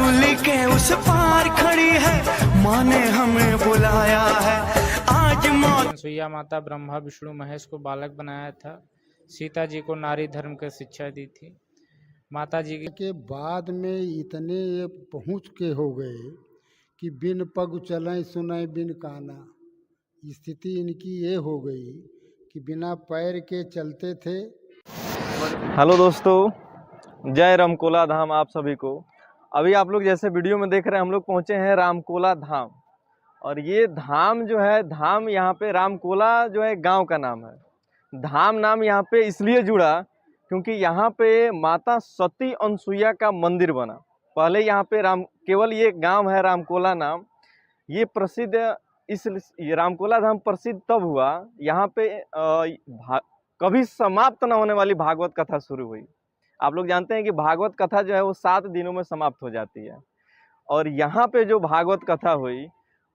सूली के उस पार खड़ी है, माँ ने हमें बुलाया है आज मौत। अनसुईया माता ब्रह्मा विष्णु महेश को बालक बनाया था, सीता जी को नारी धर्म की शिक्षा दी थी। माता जी के बाद में इतने ये पहुँच के हो गए कि बिन पग चलें सुने बिन काना। स्थिति इनकी ये हो गई कि बिना पैर के चलते थे। हेलो दोस्तों, जय रामकोला धाम आप सभी को। अभी आप लोग जैसे वीडियो में देख रहे हैं, हम लोग पहुंचे हैं रामकोला धाम। और ये धाम जो है, धाम यहाँ पे रामकोला जो है गांव का नाम है। धाम नाम यहाँ पे इसलिए जुड़ा क्योंकि यहाँ पे माता सती अनसुईया का मंदिर बना। पहले यहाँ पे केवल ये गांव है रामकोला नाम। ये प्रसिद्ध ये रामकोला धाम प्रसिद्ध तब हुआ, यहाँ पे कभी समाप्त न होने वाली भागवत कथा शुरू हुई। आप लोग जानते हैं कि भागवत कथा जो है वो 7 दिनों में समाप्त हो जाती है। और यहाँ पे जो भागवत कथा हुई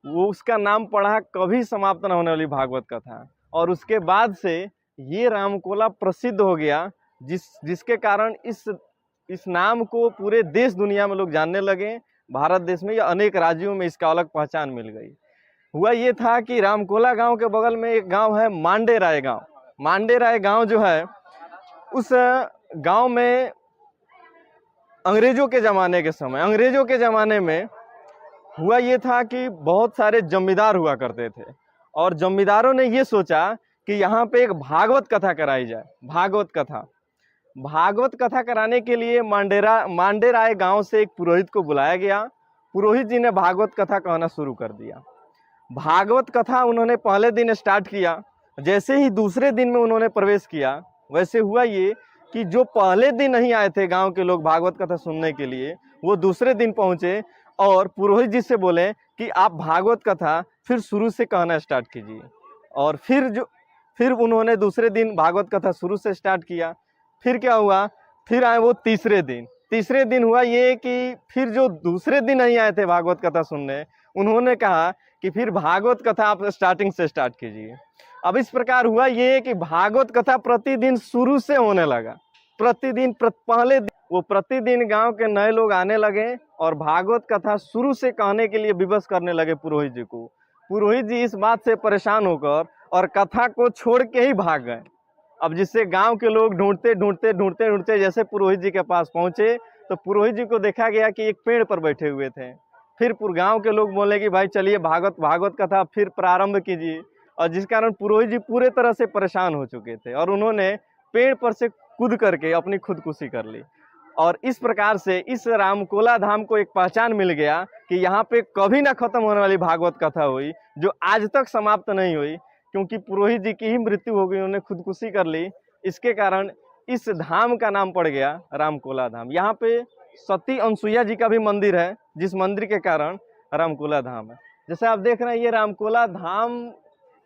वो उसका नाम पड़ा कभी समाप्त न होने वाली भागवत कथा। और उसके बाद से ये रामकोला प्रसिद्ध हो गया, जिसके कारण इस नाम को पूरे देश दुनिया में लोग जानने लगे। भारत देश में या अनेक राज्यों में इसका अलग पहचान मिल गई। हुआ ये था कि रामकोला गांव के बगल में एक गांव है मांडेराय गांव। मांडेराय गांव जो है, उस गांव में अंग्रेजों के ज़माने में हुआ ये था कि बहुत सारे जमींदार हुआ करते थे। और जमींदारों ने ये सोचा कि यहाँ पे एक भागवत कथा कराई जाए। भागवत कथा कराने के लिए मांडेराय गांव से एक पुरोहित को बुलाया गया। पुरोहित जी ने भागवत कथा कहना शुरू कर दिया। भागवत कथा उन्होंने पहले दिन स्टार्ट किया। जैसे ही दूसरे दिन में उन्होंने प्रवेश किया, वैसे हुआ ये कि जो पहले दिन नहीं आए थे गांव के लोग भागवत कथा सुनने के लिए, वो दूसरे दिन पहुंचे और पुरोहित जी से बोले कि आप भागवत कथा फिर शुरू से कहना स्टार्ट कीजिए। और फिर उन्होंने दूसरे दिन भागवत कथा शुरू से स्टार्ट किया। फिर क्या हुआ, फिर आए वो तीसरे दिन हुआ ये कि फिर जो दूसरे दिन नहीं आए थे भागवत कथा सुनने, उन्होंने कहा कि फिर भागवत कथा आप स्टार्टिंग से स्टार्ट कीजिए। अब इस प्रकार हुआ ये कि भागवत कथा प्रतिदिन शुरू से होने लगा। प्रतिदिन गांव के नए लोग आने लगे और भागवत कथा शुरू से कहने के लिए विवश करने लगे पुरोहित जी को। पुरोहित जी इस बात से परेशान होकर और कथा को छोड़ के ही भाग गए। अब जिससे गांव के लोग ढूंढते जैसे पुरोहित जी के पास पहुंचे, तो पुरोहित जी को देखा गया कि एक पेड़ पर बैठे हुए थे। फिर गांव के लोग बोले कि भाई चलिए भागवत कथा फिर प्रारंभ कीजिए। और जिस कारण पुरोहित जी पूरे तरह से परेशान हो चुके थे और उन्होंने पेड़ पर से कूद करके अपनी खुदकुशी कर ली। और इस प्रकार से इस रामकोला धाम को एक पहचान मिल गया कि यहाँ पे कभी ना खत्म होने वाली भागवत कथा हुई, जो आज तक समाप्त नहीं हुई, क्योंकि पुरोहित जी की ही मृत्यु हो गई, उन्होंने खुदकुशी कर ली। इसके कारण इस धाम का नाम पड़ गया रामकोला धाम। यहाँ पे सती अनसुईया जी का भी मंदिर है, जिस मंदिर के कारण रामकोला धाम है। जैसे आप देख रहे हैं, ये रामकोला धाम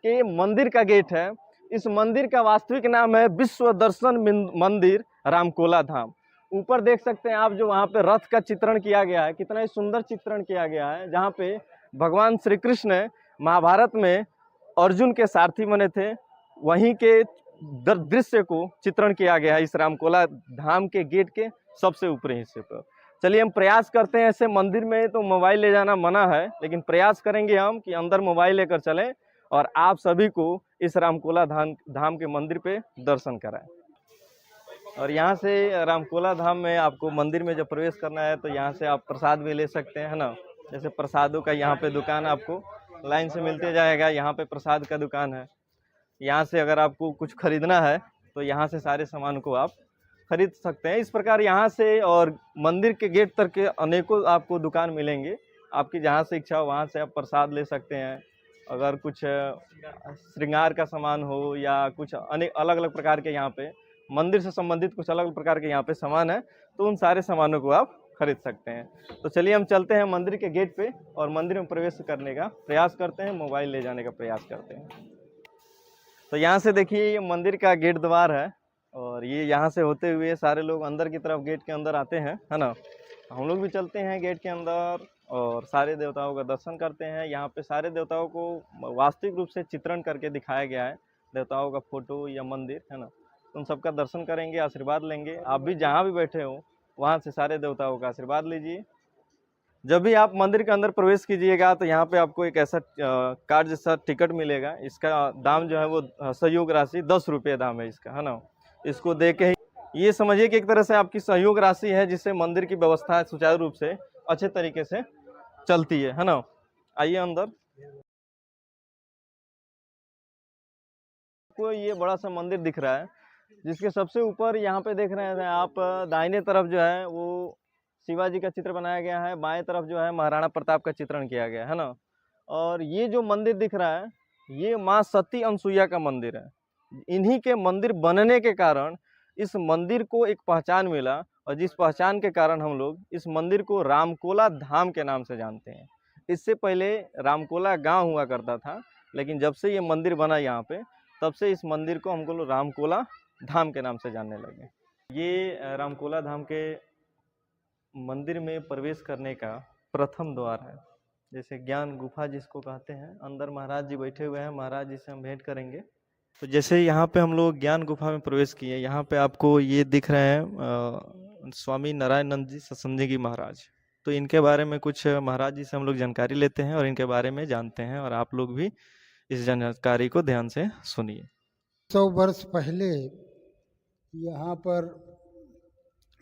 के मंदिर का गेट है। इस मंदिर का वास्तविक नाम है विश्व दर्शन मंदिर रामकोला धाम। ऊपर देख सकते हैं आप, जो वहाँ पे रथ का चित्रण किया गया है, कितना ही सुंदर चित्रण किया गया है, जहाँ पे भगवान श्री कृष्ण महाभारत में अर्जुन के सारथी बने थे। वहीं के दृश्य को चित्रण किया गया है इस रामकोला धाम के गेट के सबसे ऊपरी हिस्से पर। चलिए हम प्रयास करते हैं। ऐसे मंदिर में तो मोबाइल ले जाना मना है, लेकिन प्रयास करेंगे हम कि अंदर मोबाइल लेकर चलें और आप सभी को इस रामकोला धाम के मंदिर पे दर्शन कराएं। और यहाँ से रामकोला धाम में आपको मंदिर में जब प्रवेश करना है, तो यहाँ से आप प्रसाद भी ले सकते हैं, है ना। जैसे प्रसादों का यहाँ पे दुकान आपको लाइन से मिलते जाएगा। यहाँ पे प्रसाद का दुकान है। यहाँ से अगर आपको कुछ खरीदना है तो यहाँ से सारे सामान को आप खरीद सकते हैं। इस प्रकार यहाँ से और मंदिर के गेट तक के अनेकों आपको दुकान मिलेंगे। आपकी जहाँ से इच्छा हो वहाँ से आप प्रसाद ले सकते हैं। अगर कुछ श्रृंगार का सामान हो या कुछ अनेक अलग अलग प्रकार के यहाँ पे मंदिर से संबंधित कुछ अलग प्रकार के यहाँ पे सामान है, तो उन सारे सामानों को आप खरीद सकते हैं। तो चलिए हम चलते हैं मंदिर के गेट पे और मंदिर में प्रवेश करने का प्रयास करते हैं, मोबाइल ले जाने का प्रयास करते हैं। तो यहाँ से देखिए, ये मंदिर का गेट द्वार है और ये यहाँ से होते हुए सारे लोग अंदर की तरफ गेट के अंदर आते हैं, है ना। हम लोग भी चलते हैं गेट के अंदर और सारे देवताओं का दर्शन करते हैं। यहाँ पे सारे देवताओं को वास्तविक रूप से चित्रण करके दिखाया गया है, देवताओं का फोटो या मंदिर, है ना। उन सबका दर्शन करेंगे, आशीर्वाद लेंगे। आप भी जहाँ भी बैठे हो वहाँ से सारे देवताओं का आशीर्वाद लीजिए। जब भी आप मंदिर के अंदर प्रवेश कीजिएगा तो यहाँ पे आपको एक ऐसा कार्ड जैसा टिकट मिलेगा। इसका दाम जो है वो सहयोग राशि 10 रुपये दाम है इसका, है ना। इसको दे के ही ये समझिए कि एक तरह से आपकी सहयोग राशि है, जिससे मंदिर की व्यवस्था सुचारू रूप से अच्छे तरीके से चलती है ना। आइए अंदर। को ये बड़ा सा मंदिर दिख रहा है, जिसके सबसे ऊपर यहाँ पे देख रहे हैं आप, दाहिने तरफ जो है वो शिवाजी का चित्र बनाया गया है, बाएं तरफ जो है महाराणा प्रताप का चित्रण किया गया है ना। और ये जो मंदिर दिख रहा है ये माँ सती अनसुईया का मंदिर है। इन्हीं के मंदिर बनने के कारण इस मंदिर को एक पहचान मिला, और जिस पहचान के कारण हम लोग इस मंदिर को रामकोला धाम के नाम से जानते हैं। इससे पहले रामकोला गांव हुआ करता था, लेकिन जब से ये मंदिर बना यहाँ पे, तब से इस मंदिर को हमको लोग रामकोला धाम के नाम से जानने लगे। ये रामकोला धाम के मंदिर में प्रवेश करने का प्रथम द्वार है, जैसे ज्ञान गुफा जिसको कहते हैं। अंदर महाराज जी बैठे हुए हैं, महाराज जी से हम भेंट करेंगे। तो जैसे यहाँ पे हम लोग ज्ञान गुफा में प्रवेश किए, यहाँ पे आपको ये दिख रहे हैं स्वामी नारायणानंद जी सत्संगी महाराज। तो इनके बारे में कुछ महाराज जी से हम लोग जानकारी लेते हैं और इनके बारे में जानते हैं, और आप लोग भी इस जानकारी को ध्यान से सुनिए। 100 वर्ष पहले यहाँ पर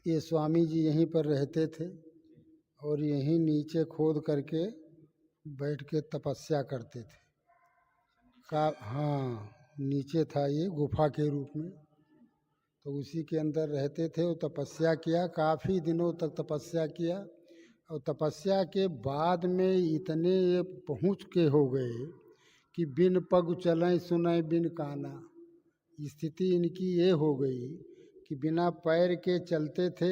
ये स्वामी जी यहीं पर रहते थे, और यहीं नीचे खोद करके बैठ के तपस्या करते थे। हाँ, नीचे था ये गुफा के रूप में, तो उसी के अंदर रहते थे। वो तपस्या किया, काफ़ी दिनों तक तपस्या किया, और तपस्या के बाद में इतने ये पहुँच के हो गए कि बिन पग चलें सुनें बिन काना। स्थिति इनकी ये हो गई कि बिना पैर के चलते थे।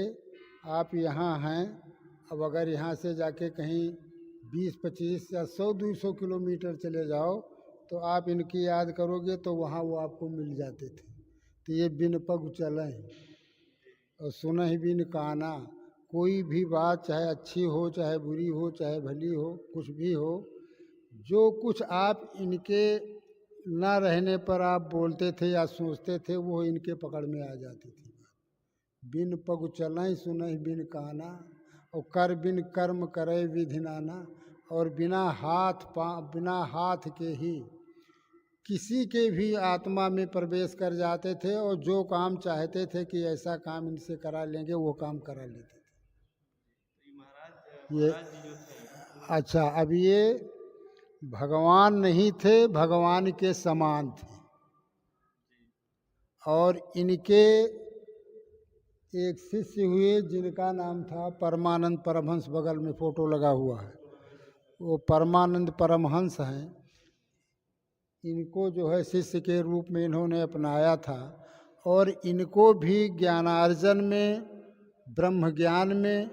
आप यहाँ हैं, अब अगर यहाँ से जाके कहीं 20-25 या 100-200 किलोमीटर चले जाओ तो आप इनकी याद करोगे तो वहाँ वो आपको मिल जाते थे। तो ये बिन पग चलें और सुनें बिन काना। कोई भी बात चाहे अच्छी हो चाहे बुरी हो चाहे भली हो, कुछ भी हो, जो कुछ आप इनके ना रहने पर आप बोलते थे या सोचते थे, वो इनके पकड़ में आ जाती थी। बिन पग चलें सुनें बिन काना, और कर बिन कर्म करे विधि नाना। और बिना हाथ के ही किसी के भी आत्मा में प्रवेश कर जाते थे, और जो काम चाहते थे कि ऐसा काम इनसे करा लेंगे वो काम करा लेते थे। ये अच्छा, अब ये भगवान नहीं थे, भगवान के समान थे। और इनके एक शिष्य हुए जिनका नाम था परमानंद परमहंस, बगल में फोटो लगा हुआ है, वो परमानंद परमहंस हैं। इनको जो है शिष्य के रूप में इन्होंने अपनाया था, और इनको भी ज्ञानार्जन में, ब्रह्म ज्ञान में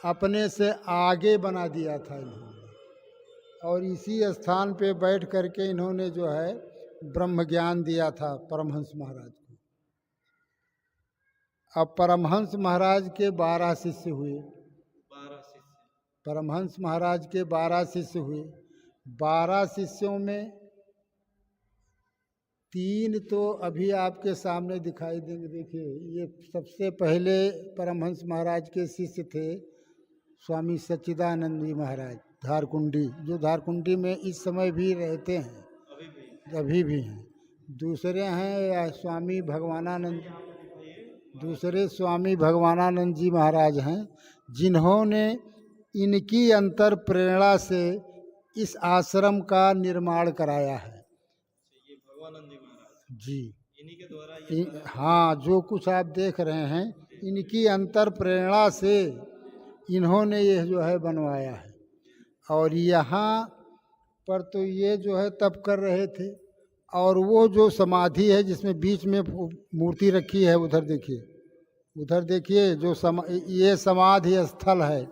अपने से आगे बना दिया था इन्होंने। और इसी स्थान पे बैठ करके इन्होंने जो है ब्रह्म ज्ञान दिया था परमहंस महाराज को। अब परमहंस महाराज के 12 शिष्य हुए। परमहंस महाराज के 12 शिष्य हुए। 12 शिष्यों में 3 तो अभी आपके सामने दिखाई देंगे। देखिए, ये सबसे पहले परमहंस महाराज के शिष्य थे स्वामी सच्चिदानंद जी महाराज धारकुंडी, जो धारकुंडी में इस समय भी रहते हैं, अभी भी हैं। दूसरे हैं स्वामी भगवानानंद, दूसरे स्वामी भगवानानंद जी महाराज हैं, जिन्होंने इनकी अंतर प्रेरणा से इस आश्रम का निर्माण कराया है। ये भगवानंद जी महाराज जी, इन्हीं के द्वारा हाँ, जो कुछ आप देख रहे हैं इनकी अंतर प्रेरणा से इन्होंने ये जो है बनवाया है। और यहाँ पर तो ये जो है तप कर रहे थे, और वो जो समाधि है जिसमें बीच में मूर्ति रखी है, उधर देखिए, उधर देखिए, जो ये समाधि स्थल है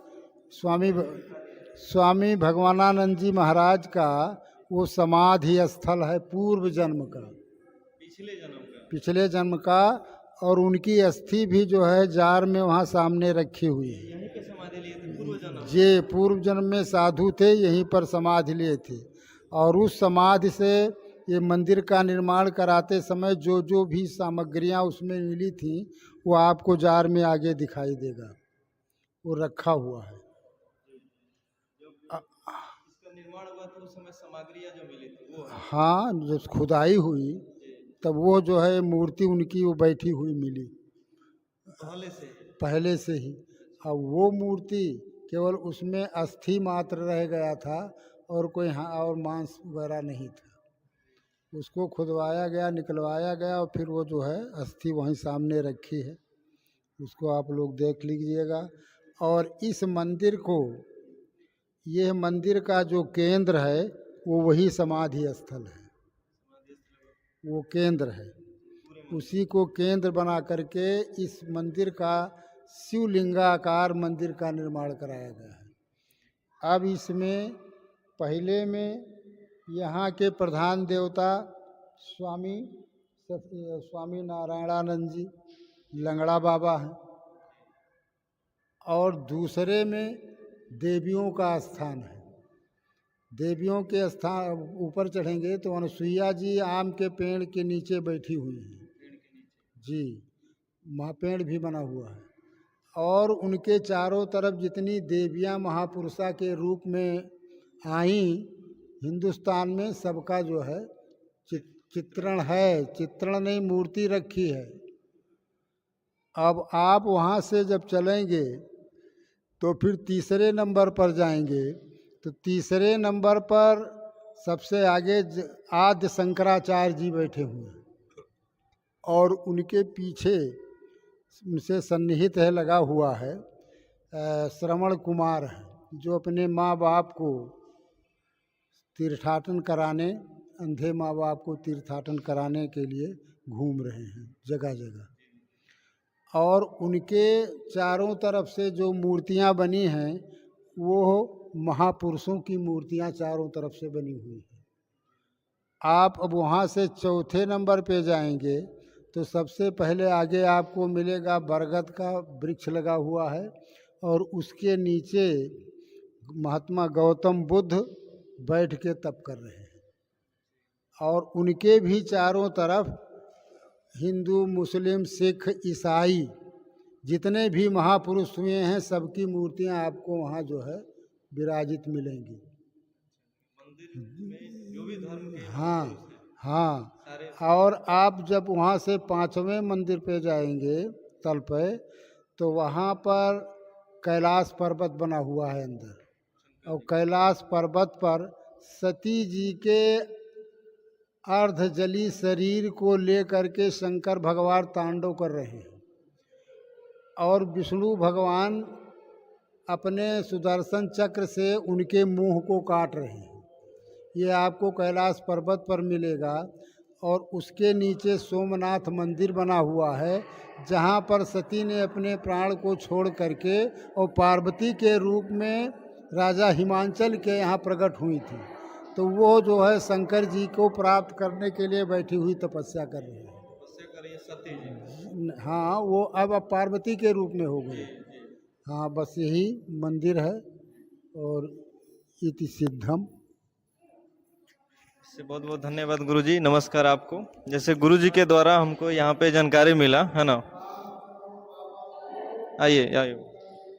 स्वामी भगवानानंद जी महाराज का। वो समाधि स्थल है पूर्व जन्म का, पिछले जन्म का। और उनकी अस्थि भी जो है जार में वहाँ सामने रखी हुई है। यहीं पे समाधि लिए थे पूर्व जन्म। ये पूर्व जन्म में साधु थे, यहीं पर समाधि लिए थे। और उस समाधि से ये मंदिर का निर्माण कराते समय जो जो भी सामग्रियाँ उसमें मिली थी, वो आपको जार में आगे दिखाई देगा, वो रखा हुआ है। निर्माण हुआ था उस समय सामग्रियां जो मिली थी वो है। हाँ, जब खुदाई हुई तब वो जो है मूर्ति उनकी वो बैठी हुई मिली पहले से ही। अब वो मूर्ति केवल उसमें अस्थि मात्र रह गया था और कोई और मांस वगैरह नहीं था। उसको खुदवाया गया, निकलवाया गया और फिर वो जो है अस्थि वहीं सामने रखी है, उसको आप लोग देख लीजिएगा। और इस मंदिर को, यह मंदिर का जो केंद्र है वो वही समाधि स्थल है, वो केंद्र है। उसी को केंद्र बना करके इस मंदिर का शिवलिंगाकार मंदिर का निर्माण कराया गया है। अब इसमें पहले में यहाँ के प्रधान देवता स्वामी नारायणानंद जी लंगड़ा बाबा हैं, और दूसरे में देवियों का स्थान है। देवियों के स्थान ऊपर चढ़ेंगे तो अनुसुईया जी आम के पेड़ के नीचे बैठी हुई हैं जी, महापेड़ भी बना हुआ है। और उनके चारों तरफ जितनी देवियां महापुरुषा के रूप में आई हिंदुस्तान में, सबका जो है चित्रण है, चित्रण नहीं मूर्ति रखी है। अब आप वहाँ से जब चलेंगे तो फिर तीसरे नंबर पर जाएंगे, तो तीसरे नंबर पर सबसे आगे आद्य शंकराचार्य जी बैठे हुए हैं, और उनके पीछे उनसे सन्निहित है, लगा हुआ है श्रवण कुमार है, जो अपने माँ बाप को तीर्थाटन कराने, अंधे माँ बाप को तीर्थाटन कराने के लिए घूम रहे हैं जगह जगह। और उनके चारों तरफ से जो मूर्तियाँ बनी हैं वो महापुरुषों की मूर्तियाँ चारों तरफ से बनी हुई हैं। आप अब वहाँ से चौथे नंबर पे जाएंगे तो सबसे पहले आगे आपको मिलेगा बरगद का वृक्ष लगा हुआ है, और उसके नीचे महात्मा गौतम बुद्ध बैठ के तप कर रहे हैं, और उनके भी चारों तरफ हिंदू, मुस्लिम, सिख, ईसाई जितने भी महापुरुष हुए हैं सबकी मूर्तियां आपको वहाँ जो है विराजित मिलेंगी। जो भी धर्म के हाँ हाँ। और आप जब वहाँ से पांचवें मंदिर पे जाएंगे तल पे, तो वहाँ पर कैलाश पर्वत बना हुआ है अंदर, और कैलाश पर्वत पर सती जी के अर्धजली शरीर को लेकर के शंकर भगवान तांडव कर रहे हैं, और विष्णु भगवान अपने सुदर्शन चक्र से उनके मुंह को काट रहे हैं। ये आपको कैलाश पर्वत पर मिलेगा। और उसके नीचे सोमनाथ मंदिर बना हुआ है, जहाँ पर सती ने अपने प्राण को छोड़ करके और पार्वती के रूप में राजा हिमांचल के यहाँ प्रकट हुई थी। तो वो जो है शंकर जी को प्राप्त करने के लिए बैठी हुई तपस्या कर रही है। सती जी, हाँ, वो अब पार्वती के रूप में हो गई। हाँ, बस यही मंदिर है। और इति सिद्धम। बहुत बहुत धन्यवाद गुरुजी, नमस्कार आपको। जैसे गुरुजी के द्वारा हमको यहाँ पे जानकारी मिला है ना, आइए आइए।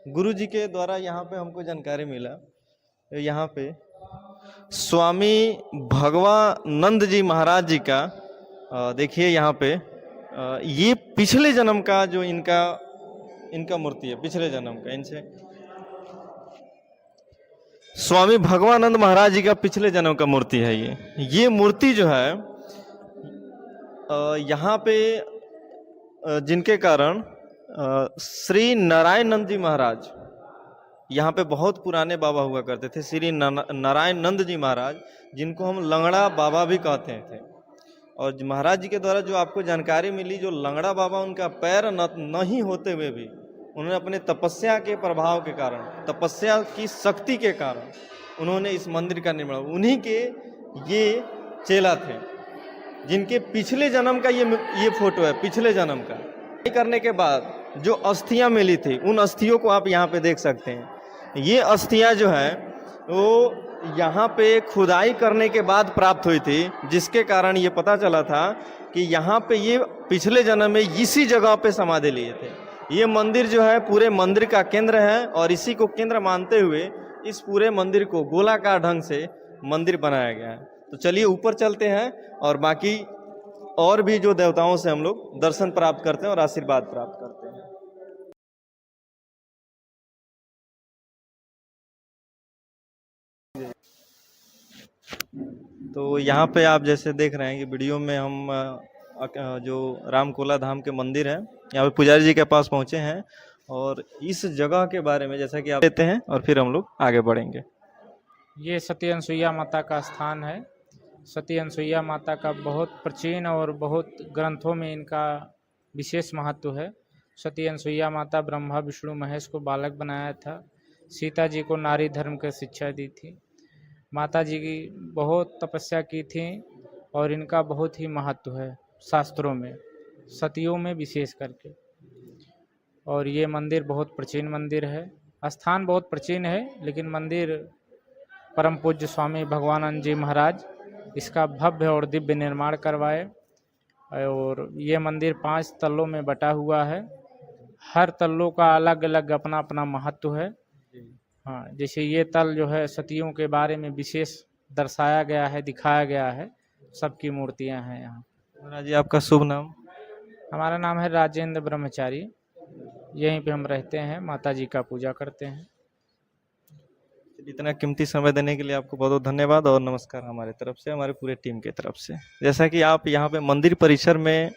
गुरुजी के द्वारा यहाँ पे हमको जानकारी मिला, यहाँ पे स्वामी भगवानंद जी महाराज जी का देखिए यहाँ पे ये पिछले जन्म का जो इनका मूर्ति है, पिछले जन्म का। इनसे स्वामी भगवानंद महाराज जी का पिछले जन्म का मूर्ति है ये मूर्ति जो है यहाँ पे जिनके कारण श्री नारायण जी महाराज, यहाँ पे बहुत पुराने बाबा हुआ करते थे, श्री नारायण नंद जी महाराज, जिनको हम लंगड़ा बाबा भी कहते थे। और महाराज जी के द्वारा जो आपको जानकारी मिली, जो लंगड़ा बाबा उनका पैर नहीं होते हुए भी उन्होंने अपने तपस्या के प्रभाव के कारण, तपस्या की शक्ति के कारण उन्होंने इस मंदिर का निर्माण, उन्हीं के ये चेला थे जिनके पिछले जन्म का ये फोटो है, पिछले जन्म का। करने के बाद जो अस्थियां मिली थी, उन अस्थियों को आप यहाँ पे देख सकते हैं। ये अस्थियां जो है वो यहाँ पे खुदाई करने के बाद प्राप्त हुई थी, जिसके कारण ये पता चला था कि यहाँ पे ये पिछले जन्म में इसी जगह पे समाधि लिए थे। ये मंदिर जो है पूरे मंदिर का केंद्र है, और इसी को केंद्र मानते हुए इस पूरे मंदिर को गोलाकार ढंग से मंदिर बनाया गया है। तो चलिए ऊपर चलते हैं और बाकी और भी जो देवताओं से हम लोग दर्शन प्राप्त करते हैं और आशीर्वाद प्राप्त करते हैं। तो यहाँ पे आप जैसे देख रहे हैं कि वीडियो में हम जो रामकोला धाम के मंदिर है, यहाँ पे पुजारी जी के पास पहुँचे हैं और इस जगह के बारे में जैसा कि आप लेते हैं और फिर हम लोग आगे बढ़ेंगे। ये सती अनसुईया माता का स्थान है। सती अनसुईया माता का बहुत प्राचीन और बहुत ग्रंथों में इनका विशेष महत्व है। सती अनसुईया माता ब्रह्मा विष्णु महेश को बालक बनाया था, सीता जी को नारी धर्म की शिक्षा दी थी, माता जी की बहुत तपस्या की थी और इनका बहुत ही महत्व है शास्त्रों में, सतियों में विशेष करके। और ये मंदिर बहुत प्राचीन मंदिर है। स्थान बहुत प्राचीन है लेकिन मंदिर परम पूज्य स्वामी भगवानंद जी महाराज इसका भव्य और दिव्य निर्माण करवाए। और ये मंदिर 5 तल्लों में बटा हुआ है। हर तल्लों का अलग अलग अपना अपना महत्व है। हाँ, जैसे ये तल जो है सतियों के बारे में विशेष दर्शाया गया है, दिखाया गया है। सबकी मूर्तियां हैं यहाँ। महाराज जी आपका शुभ नाम? हमारा नाम है राजेंद्र ब्रह्मचारी। यहीं पे हम रहते हैं, माता जी का पूजा करते हैं। इतना कीमती समय देने के लिए आपको बहुत बहुत धन्यवाद और नमस्कार हमारे तरफ से, हमारे पूरे टीम की तरफ से। जैसा कि आप यहाँ पे मंदिर परिसर में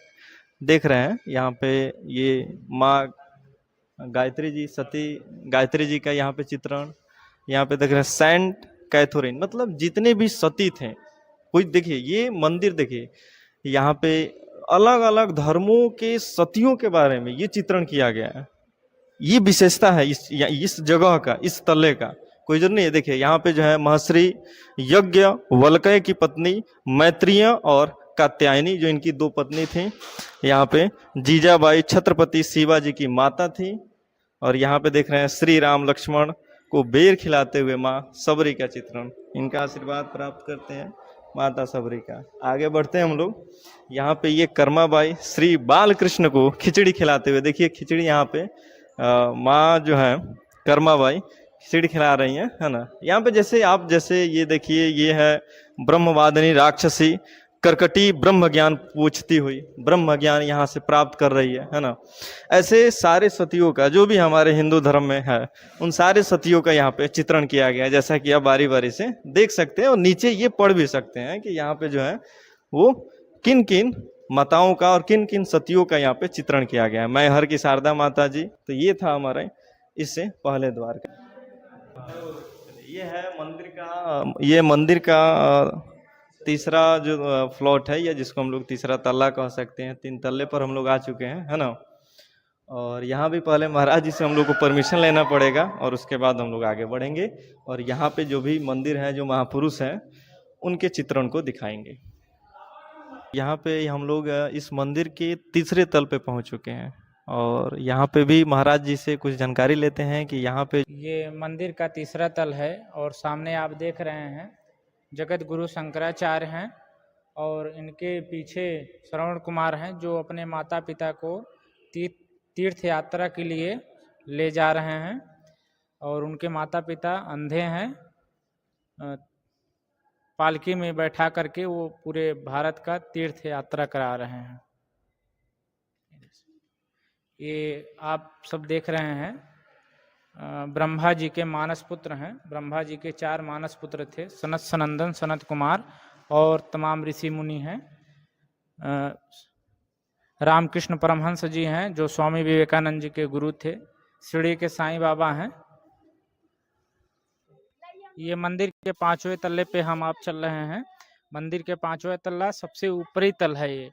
देख रहे हैं, यहाँ पे ये माँ गायत्री जी, सती गायत्री जी का यहाँ पे चित्रण, यहाँ पे देख रहे हैं सेंट कैथोरिन, मतलब जितने भी सती थे, कोई देखिए ये मंदिर देखिए, यहाँ पे अलग अलग धर्मों के सतियों के बारे में ये चित्रण किया गया है। ये विशेषता है इस जगह का, इस तल्ले का। कोई जरूर नहीं है। देखिए यहाँ पे जो है महर्षि यज्ञ वल्क्य की पत्नी मैत्रेय और कात्यायनी जो इनकी 2 पत्नी थी, यहाँ पे जीजाबाई छत्रपति शिवाजी की माता थी। और यहाँ पे देख रहे हैं श्री राम लक्ष्मण को बेर खिलाते हुए माँ सबरी का चित्रण। इनका आशीर्वाद प्राप्त करते हैं माता सबरी का। आगे बढ़ते हैं हम लोग। यहाँ पे ये कर्माबाई श्री बाल कृष्ण को खिचड़ी खिलाते हुए, देखिए खिचड़ी यहाँ पे माँ जो है कर्माबाई खिचड़ी खिला रही हैं, है ना। यहाँ पे जैसे ये देखिए, ये है ब्रह्मवादिनी राक्षसी कर्कटी ब्रह्म ज्ञान पूछती हुई ब्रह्म ज्ञान यहाँ से प्राप्त कर रही है ना। ऐसे सारे सतियों का जो भी हमारे हिंदू धर्म में है, उन सारे सतियों का यहाँ पे चित्रण किया गया है, जैसा कि आप बारी बारी से देख सकते हैं। और नीचे ये पढ़ भी सकते हैं कि यहाँ पे जो है वो किन किन माताओं का और किन किन सतियों का यहाँ पे चित्रण किया गया है। मैं हर की शारदा माता जी। तो ये था हमारे इससे पहले द्वार का। ये है मंदिर का तीसरा जो फ्लोट है, या जिसको हम लोग तीसरा तल्ला कह सकते हैं। 3 तल्ले पर हम लोग आ चुके हैं, है ना। और यहाँ भी पहले महाराज जी से हम लोग को परमिशन लेना पड़ेगा और उसके बाद हम लोग आगे बढ़ेंगे। और यहाँ पे जो भी मंदिर है, जो महापुरुष हैं, उनके चित्रण को दिखाएंगे। यहाँ पे हम लोग इस मंदिर के तीसरे तल पे पहुँच चुके हैं और यहाँ पे भी महाराज जी से कुछ जानकारी लेते हैं कि यहाँ पे ये मंदिर का तीसरा तल है। और सामने आप देख रहे हैं जगत गुरु शंकराचार्य हैं और इनके पीछे श्रवण कुमार हैं, जो अपने माता पिता को तीर्थ यात्रा के लिए ले जा रहे हैं। और उनके माता पिता अंधे हैं, पालकी में बैठा करके वो पूरे भारत का तीर्थ यात्रा करा रहे हैं। ये आप सब देख रहे हैं ब्रह्मा जी के मानस पुत्र हैं। ब्रह्मा जी के 4 मानस पुत्र थे, सनत सनंदन, सनत कुमार और तमाम ऋषि मुनि हैं। रामकृष्ण परमहंस जी हैं जो स्वामी विवेकानंद जी के गुरु थे। शिरडी के साईं बाबा हैं। ये मंदिर के 5वें तल्ले पे हम आप चल रहे हैं। मंदिर के 5वां तल्ला सबसे ऊपरी तल है। ये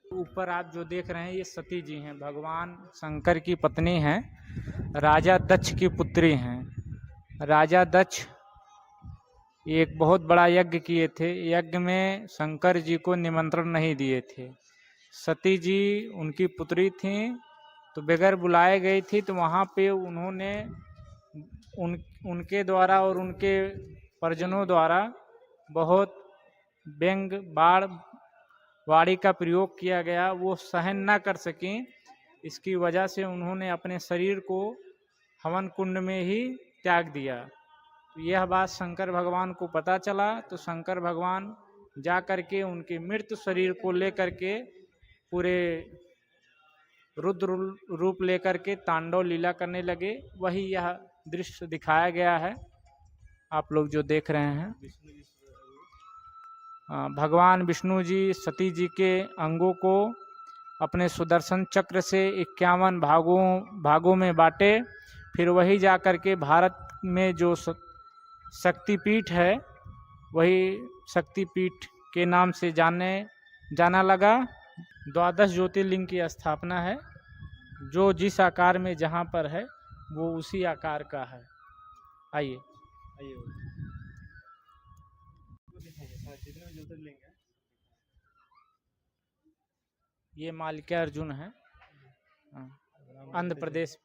ऊपर आप जो देख रहे हैं ये सती जी हैं, भगवान शंकर की पत्नी हैं, राजा दक्ष की पुत्री हैं। राजा दक्ष एक बहुत बड़ा यज्ञ किए थे। यज्ञ में शंकर जी को निमंत्रण नहीं दिए थे। सती जी उनकी पुत्री थी तो बगैर बुलाए गई थी। तो वहाँ पे उन्होंने उनके द्वारा और उनके परिजनों द्वारा बहुत व्यंग बाण वाणी का प्रयोग किया गया। वो सहन न कर सकें, इसकी वजह से उन्होंने अपने शरीर को हवन कुंड में ही त्याग दिया। तो यह बात शंकर भगवान को पता चला, तो शंकर भगवान जा करके उनके मृत शरीर को लेकर के पूरे रुद्र रूप लेकर के तांडव लीला करने लगे। वही यह दृश्य दिखाया गया है, आप लोग जो देख रहे हैं। भगवान विष्णु जी सती जी के अंगों को अपने सुदर्शन चक्र से 51 भागों में बांटे। फिर वही जा कर के भारत में जो शक्तिपीठ है, वही शक्तिपीठ के नाम से जाना लगा। 12 ज्योतिर्लिंग की स्थापना है, जो जिस आकार में जहाँ पर है वो उसी आकार का है। आइए ये मालिका अर्जुन है, आंध्र प्रदेश।